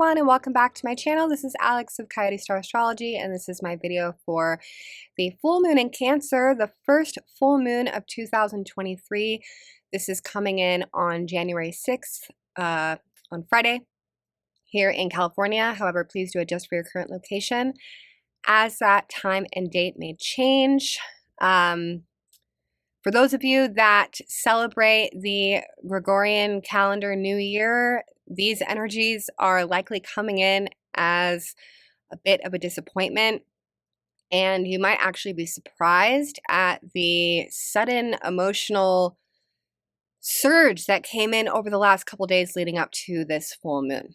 everyone, and welcome back to my channel. This is Alex of Coyote Star Astrology, and this is my video for the full moon in Cancer, the first full moon of 2023. This is coming in on January 6th, on Friday, here in California. However, please do adjust for your current location, as that time and date may change. For those of you that celebrate the Gregorian calendar New Year, these energies are likely coming in as a bit of a disappointment, and you might actually be surprised at the sudden emotional surge that came in over the last couple days leading up to this full moon.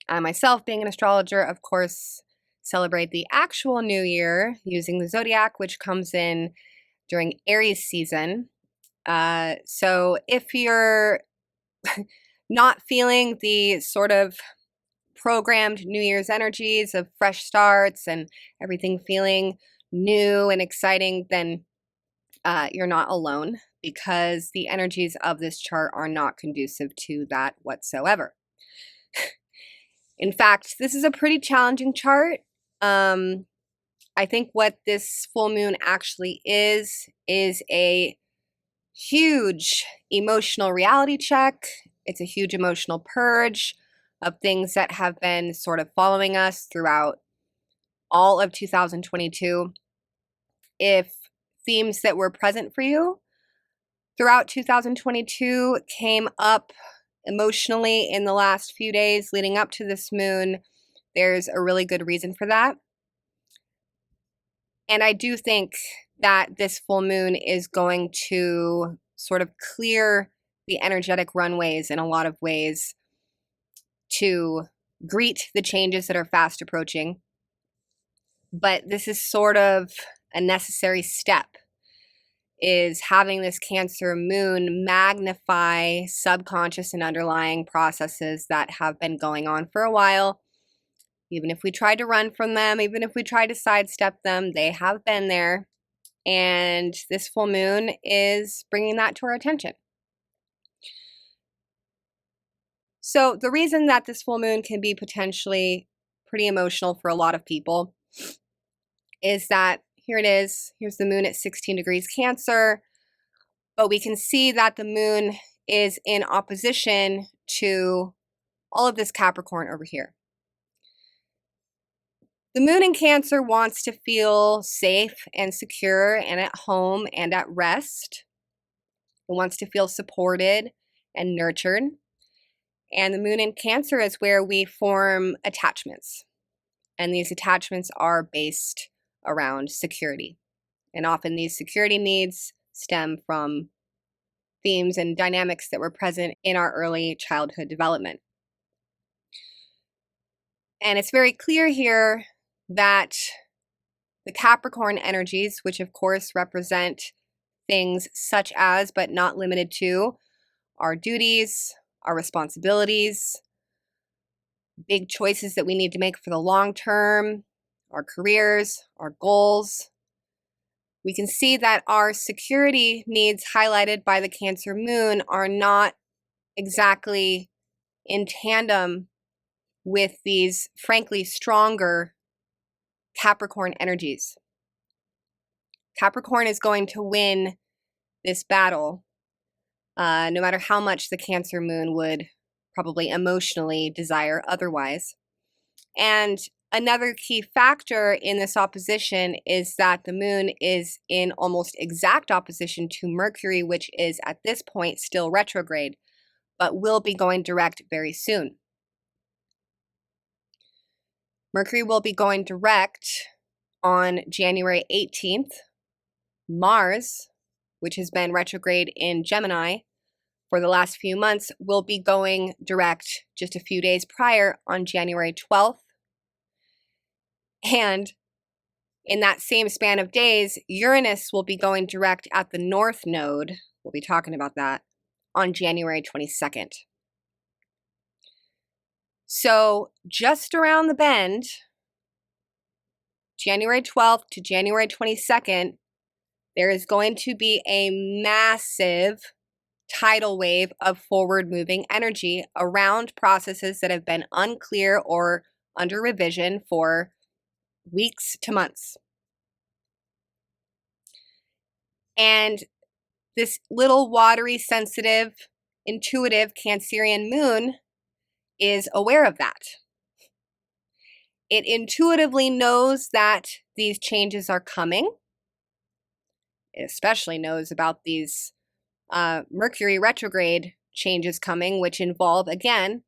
I myself, being an astrologer, of course, celebrate the actual New Year using the zodiac, which comes in during Aries season. So if you're not feeling the sort of programmed New Year's energies of fresh starts and everything feeling new and exciting, then you're not alone, because the energies of this chart are not conducive to that whatsoever. In fact, this is a pretty challenging chart. I think what this full moon actually is a huge emotional reality check. It's a huge emotional purge of things that have been sort of following us throughout all of 2022. If themes that were present for you throughout 2022 came up emotionally in the last few days leading up to this moon, there's a really good reason for that. And I do think that this full moon is going to sort of clear the energetic runways in a lot of ways to greet the changes that are fast approaching. But this is sort of a necessary step, is having this Cancer moon magnify subconscious and underlying processes that have been going on for a while. Even if we tried to run from them, even if we tried to sidestep them, they have been there. And this full moon is bringing that to our attention. So the reason that this full moon can be potentially pretty emotional for a lot of people is that here it is. Here's the moon at 16 degrees Cancer. But we can see that the moon is in opposition to all of this Capricorn over here. The moon in Cancer wants to feel safe and secure and at home and at rest. It wants to feel supported and nurtured. And the moon in Cancer is where we form attachments. And these attachments are based around security. And often these security needs stem from themes and dynamics that were present in our early childhood development. And it's very clear here that the Capricorn energies, which of course represent things such as, but not limited to, our duties, our responsibilities, big choices that we need to make for the long term, our careers, our goals. We can see that our security needs highlighted by the Cancer moon are not exactly in tandem with these, frankly, stronger Capricorn energies. Capricorn is going to win this battle, no matter how much the Cancer moon would probably emotionally desire otherwise. And another key factor in this opposition is that the moon is in almost exact opposition to Mercury, which is at this point still retrograde, but will be going direct very soon. Mercury will be going direct on January 18th. Mars, which has been retrograde in Gemini for the last few months, will be going direct just a few days prior on January 12th. And in that same span of days, Uranus will be going direct at the North Node. We'll be talking about that on January 22nd. So just around the bend, January 12th to January 22nd, there is going to be a massive tidal wave of forward moving energy around processes that have been unclear or under revision for weeks to months. And this little watery, sensitive, intuitive Cancerian moon is aware of that. It intuitively knows that these changes are coming. It especially knows about these Mercury retrograde changes coming, which involve, again,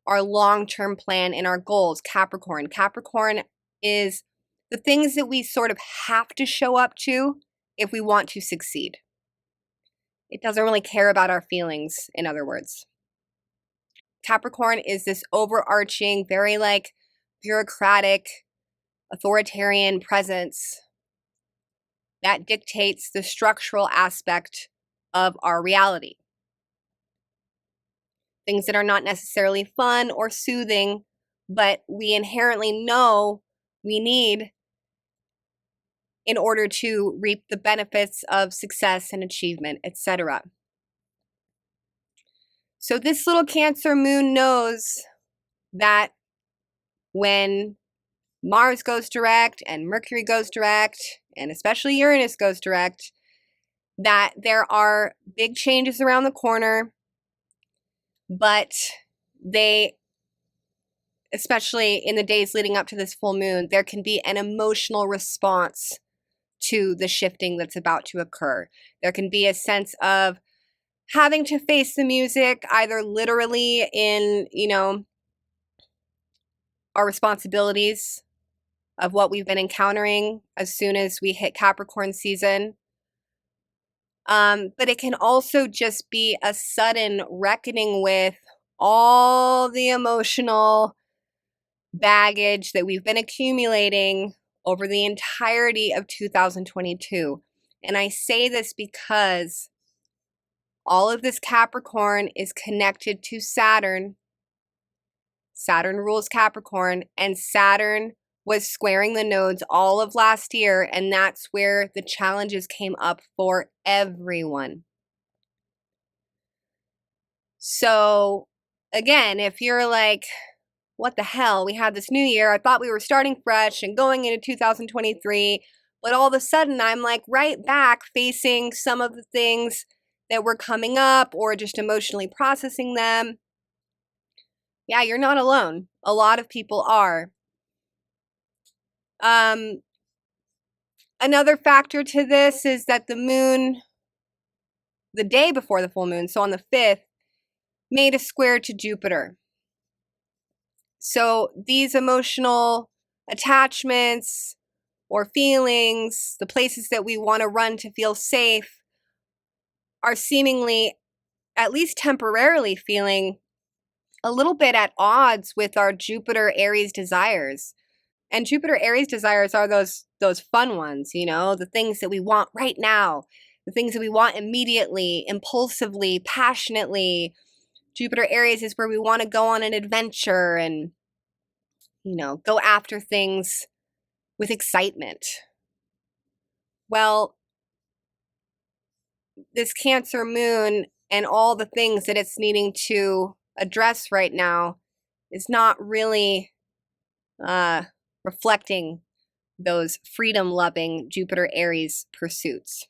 our long-term plan and our goals. Capricorn. Capricorn is the things that we sort of have to show up to if we want to succeed. It doesn't really care about our feelings, in other words. Capricorn is this overarching, very bureaucratic, authoritarian presence that dictates the structural aspect of our reality. Things that are not necessarily fun or soothing, but we inherently know we need in order to reap the benefits of success and achievement, etc. So this little Cancer moon knows that when Mars goes direct and Mercury goes direct, and especially Uranus goes direct, that there are big changes around the corner, but they, especially in the days leading up to this full moon, there can be an emotional response to the shifting that's about to occur. There can be a sense of having to face the music, either literally in, our responsibilities of what we've been encountering as soon as we hit Capricorn season. But it can also just be a sudden reckoning with all the emotional baggage that we've been accumulating over the entirety of 2022. And I say this because all of this Capricorn is connected to Saturn. Saturn rules Capricorn, and Saturn was squaring the nodes all of last year, and that's where the challenges came up for everyone. So, again, if you're like, what the hell, we had this new year, I thought we were starting fresh and going into 2023, but all of a sudden I'm right back facing some of the things that were coming up or just emotionally processing them. Yeah, you're not alone. A lot of people are. Another factor to this is that the moon, the day before the full moon, so on the 5th, made a square to Jupiter. So these emotional attachments or feelings, the places that we want to run to feel safe, are seemingly, at least temporarily, feeling a little bit at odds with our Jupiter Aries desires. And Jupiter Aries desires are those fun ones, the things that we want right now, the things that we want immediately, impulsively, passionately. Jupiter Aries is where we want to go on an adventure and, go after things with excitement. Well, this Cancer moon and all the things that it's needing to address right now is not really reflecting those freedom-loving Jupiter Aries pursuits.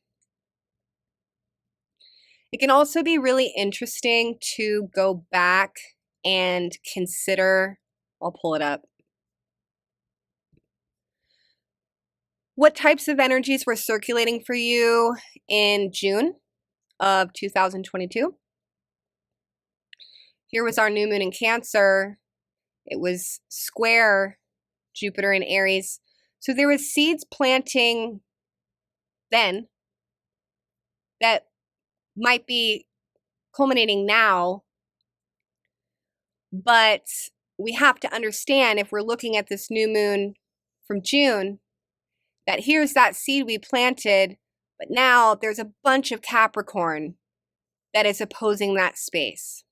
It can also be really interesting to go back and consider, I'll pull it up, what types of energies were circulating for you in June of 2022. Here was our new moon in Cancer. It was square Jupiter in Aries. So there was seeds planting then that might be culminating now, but we have to understand, if we're looking at this new moon from June, that here's that seed we planted, but now there's a bunch of Capricorn that is opposing that space.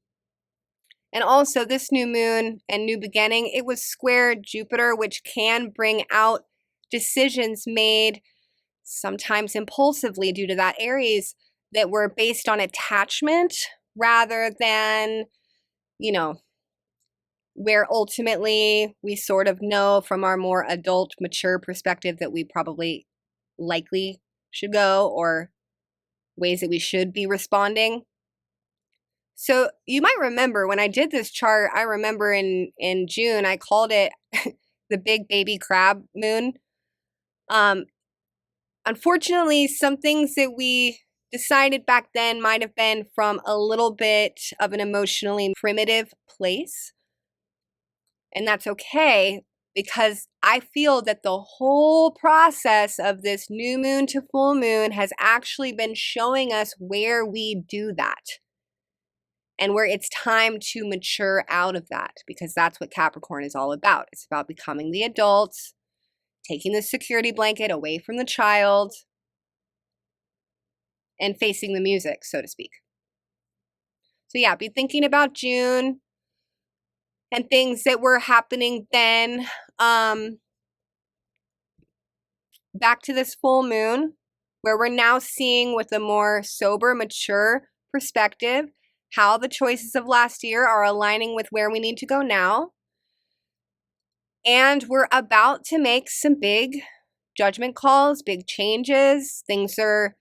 And also this new moon and new beginning, it was square Jupiter, which can bring out decisions made sometimes impulsively due to that Aries that were based on attachment rather than, you know, where ultimately we sort of know from our more adult, mature perspective that we probably likely should go, or ways that we should be responding. So you might remember when I did this chart, I remember in June, I called it the big baby crab moon. Unfortunately, some things that we decided back then might have been from a little bit of an emotionally primitive place. And that's okay, because I feel that the whole process of this new moon to full moon has actually been showing us where we do that and where it's time to mature out of that, because that's what Capricorn is all about. It's about becoming the adult, taking the security blanket away from the child, and facing the music, so to speak. So yeah, be thinking about June and things that were happening then. Back to this full moon, where we're now seeing with a more sober, mature perspective how the choices of last year are aligning with where we need to go now. And we're about to make some big judgment calls, big changes. Things are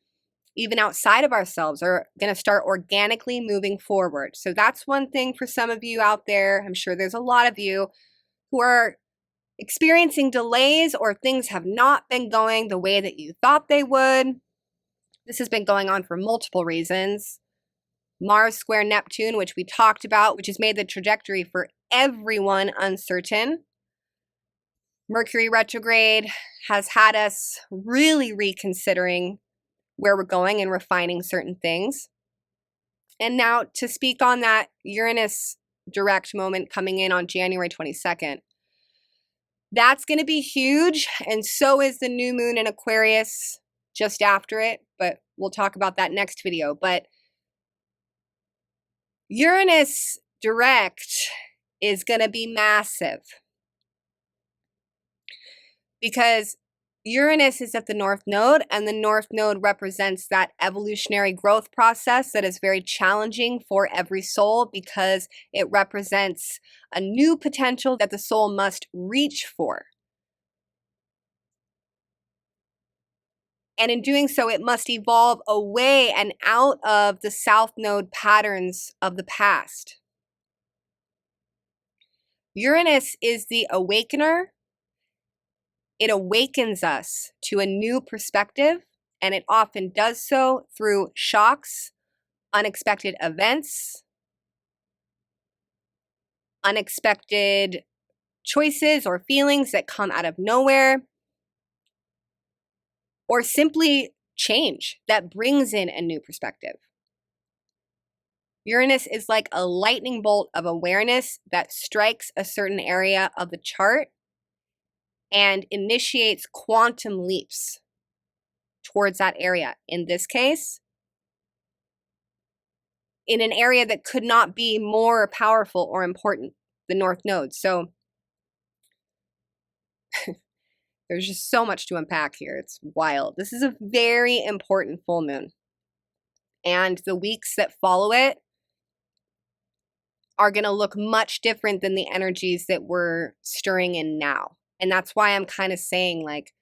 even outside of ourselves are going to start organically moving forward. So that's one thing for some of you out there. I'm sure there's a lot of you who are experiencing delays, or things have not been going the way that you thought they would. This has been going on for multiple reasons. Mars square Neptune, which we talked about, which has made the trajectory for everyone uncertain. Mercury retrograde has had us really reconsidering where we're going and refining certain things. And now to speak on that Uranus direct moment coming in on January 22nd. That's going to be huge, and so is the new moon in Aquarius just after it, but we'll talk about that next video. But Uranus direct is going to be massive, because Uranus is at the North Node, and the North Node represents that evolutionary growth process that is very challenging for every soul, because it represents a new potential that the soul must reach for. And in doing so, it must evolve away and out of the South Node patterns of the past. Uranus is the awakener. It awakens us to a new perspective, and it often does so through shocks, unexpected events, unexpected choices or feelings that come out of nowhere, or simply change that brings in a new perspective. Uranus is like a lightning bolt of awareness that strikes a certain area of the chart and initiates quantum leaps towards that area. In this case, in an area that could not be more powerful or important, the North Node. So there's just so much to unpack here. It's wild. This is a very important full moon. And the weeks that follow it are going to look much different than the energies that we're stirring in now. And that's why I'm kind of saying, like,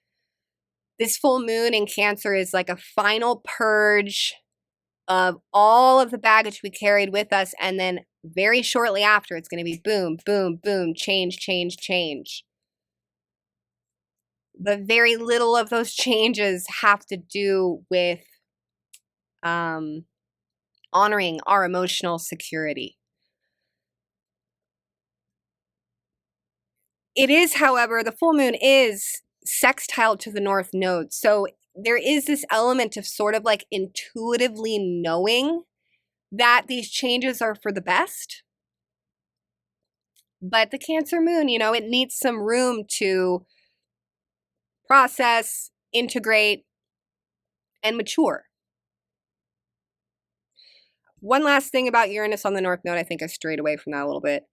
this full moon in Cancer is like a final purge of all of the baggage we carried with us. And then very shortly after, it's going to be boom, boom, boom, change, change, change. But very little of those changes have to do with honoring our emotional security. It is, however, the full moon is sextile to the North Node. So there is this element of sort of like intuitively knowing that these changes are for the best. But the Cancer moon, you know, it needs some room to process, integrate, and mature. One last thing about Uranus on the North Node, I think I strayed away from that a little bit.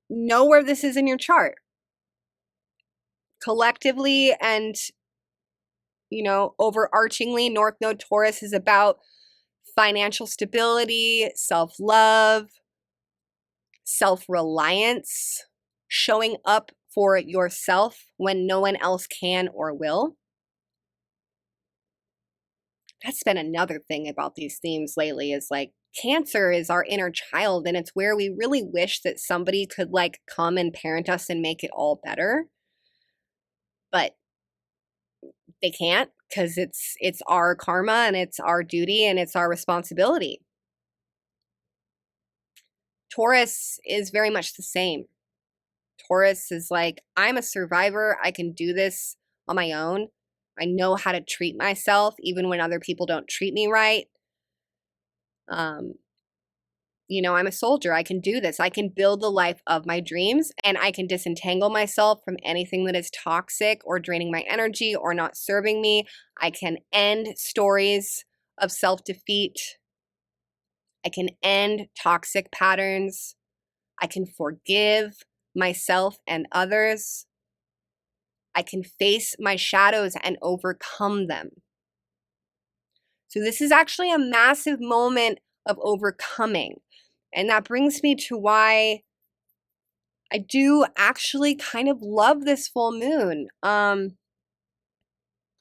Know where this is in your chart. Collectively and overarchingly, North Node Taurus is about financial stability, self-love, self-reliance, showing up for yourself when no one else can or will. That's been another thing about these themes lately, is like Cancer is our inner child, and it's where we really wish that somebody could like come and parent us and make it all better. But they can't, because it's our karma and it's our duty and it's our responsibility. Taurus is very much the same. Taurus is like, I'm a survivor. I can do this on my own. I know how to treat myself even when other people don't treat me right. I'm a soldier. I can do this. I can build the life of my dreams, and I can disentangle myself from anything that is toxic or draining my energy or not serving me. I can end stories of self-defeat. I can end toxic patterns. I can forgive myself and others. I can face my shadows and overcome them. So this is actually a massive moment of overcoming. And that brings me to why I do actually kind of love this full moon.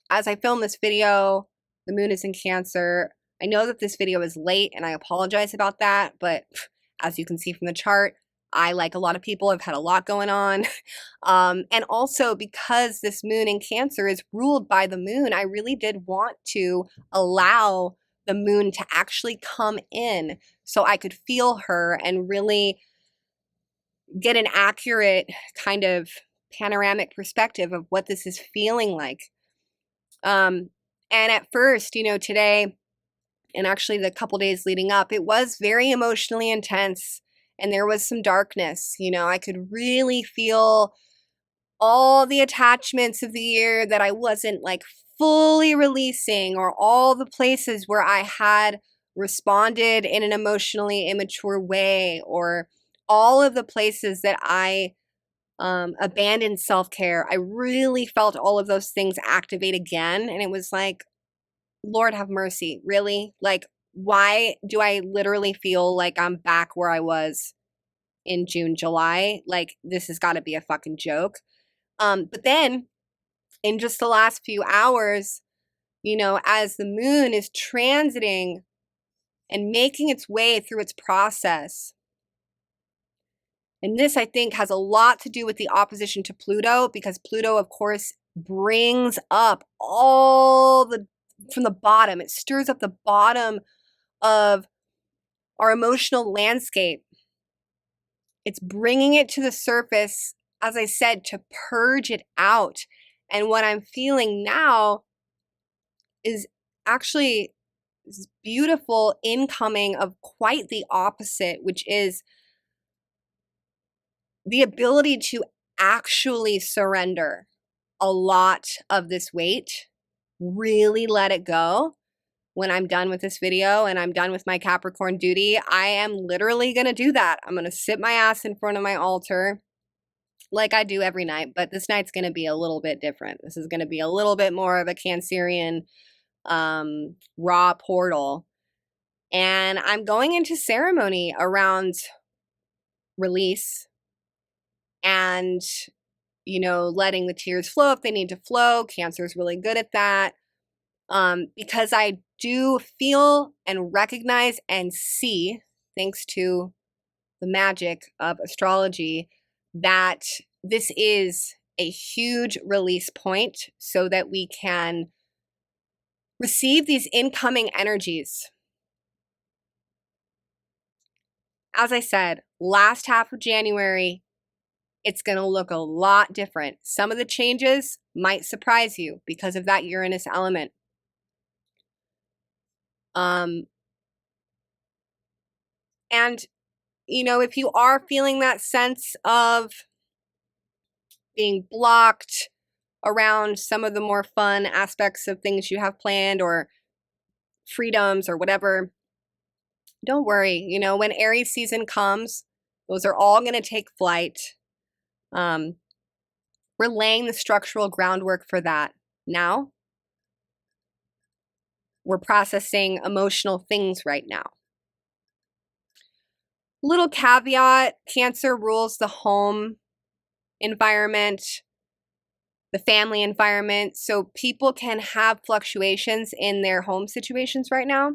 As I film this video, the moon is in Cancer. I know that this video is late and I apologize about that, but as you can see from the chart, I, like a lot of people, have had a lot going on. And also because this moon in Cancer is ruled by the moon, I really did want to allow the moon to actually come in so I could feel her and really get an accurate kind of panoramic perspective of what this is feeling like. And at first, today, and actually the couple days leading up, it was very emotionally intense and there was some darkness. I could really feel all the attachments of the year that I wasn't like fully releasing, or all the places where I had responded in an emotionally immature way, or all of the places that I abandoned self-care. I really felt all of those things activate again. And it was like, Lord have mercy, really? Like, why do I literally feel like I'm back where I was in June, July? Like, this has got to be a fucking joke. But then in just the last few hours, as the moon is transiting and making its way through its process, and this, I think, has a lot to do with the opposition to Pluto, because Pluto, of course, brings up from the bottom. It stirs up the bottom of our emotional landscape. It's bringing it to the surface, as I said, to purge it out. And what I'm feeling now is actually this beautiful incoming of quite the opposite, which is the ability to actually surrender a lot of this weight, really let it go. When I'm done with this video and I'm done with my Capricorn duty, I am literally going to do that. I'm going to sit my ass in front of my altar like I do every night, but this night's going to be a little bit different. This is going to be a little bit more of a Cancerian raw portal. And I'm going into ceremony around release and, letting the tears flow if they need to flow. Cancer is really good at that. Because I do feel and recognize and see, thanks to the magic of astrology, that this is a huge release point so that we can receive these incoming energies. As I said, last half of January, it's going to look a lot different. Some of the changes might surprise you because of that Uranus element. And, if you are feeling that sense of being blocked around some of the more fun aspects of things you have planned, or freedoms or whatever, don't worry. When Aries season comes, those are all going to take flight. We're laying the structural groundwork for that now. we're processing emotional things right now. Little caveat, Cancer rules the home environment, the family environment. So people can have fluctuations in their home situations right now,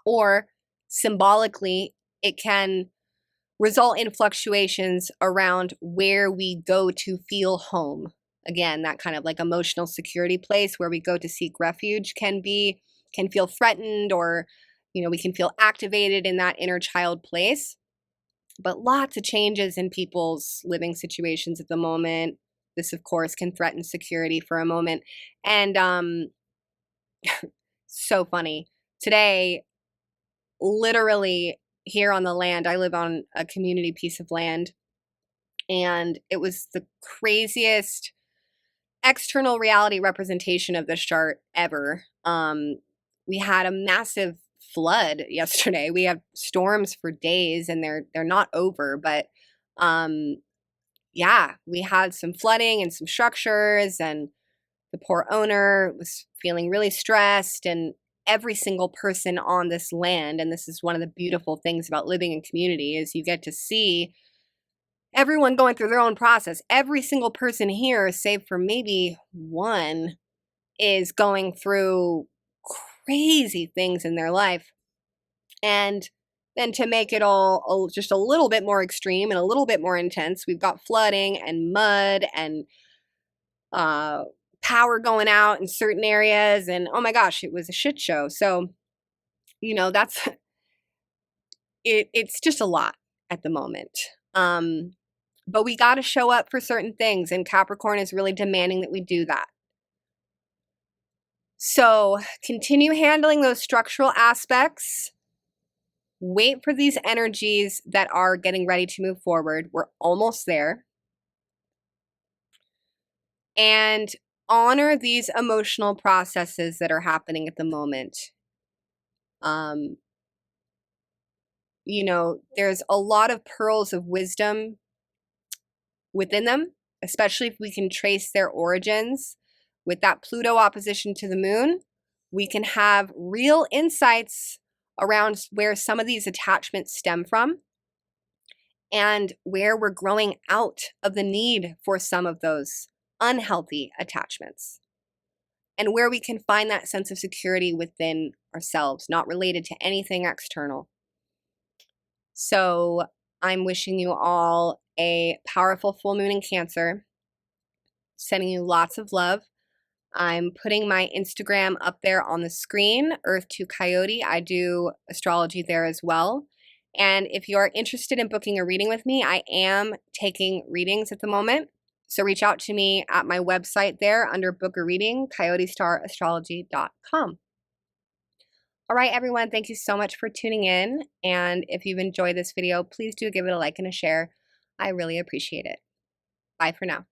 or symbolically, it can result in fluctuations around where we go to feel home. Again, that kind of like emotional security place where we go to seek refuge can feel threatened, or we can feel activated in that inner child place. But lots of changes in people's living situations at the moment. This, of course, can threaten security for a moment. And so funny. Today, literally here on the land, I live on a community piece of land, and it was the craziest external reality representation of this chart ever. We had a massive flood yesterday. We have storms for days, and they're not over, but yeah, we had some flooding and some structures, and the poor owner was feeling really stressed, and every single person on this land, and this is one of the beautiful things about living in community, is you get to see everyone going through their own process. Every single person here, save for maybe one, is going through crazy things in their life. And then to make it all just a little bit more extreme and a little bit more intense, we've got flooding and mud and power going out in certain areas. And oh my gosh, it was a shit show. So, that's it's just a lot at the moment. But we got to show up for certain things, and Capricorn is really demanding that we do that. So continue handling those structural aspects. Wait for these energies that are getting ready to move forward. We're almost there. And honor these emotional processes that are happening at the moment. There's a lot of pearls of wisdom within them, especially if we can trace their origins. With that Pluto opposition to the moon, we can have real insights around where some of these attachments stem from and where we're growing out of the need for some of those unhealthy attachments, and where we can find that sense of security within ourselves, not related to anything external. So I'm wishing you all a powerful full moon in Cancer, sending you lots of love. I'm putting my Instagram up there on the screen, Earth to Coyote. I do astrology there as well. And if you are interested in booking a reading with me, I am taking readings at the moment. So reach out to me at my website there under book a reading, coyotestarastrology.com. All right, everyone, thank you so much for tuning in. And if you've enjoyed this video, please do give it a like and a share. I really appreciate it. Bye for now.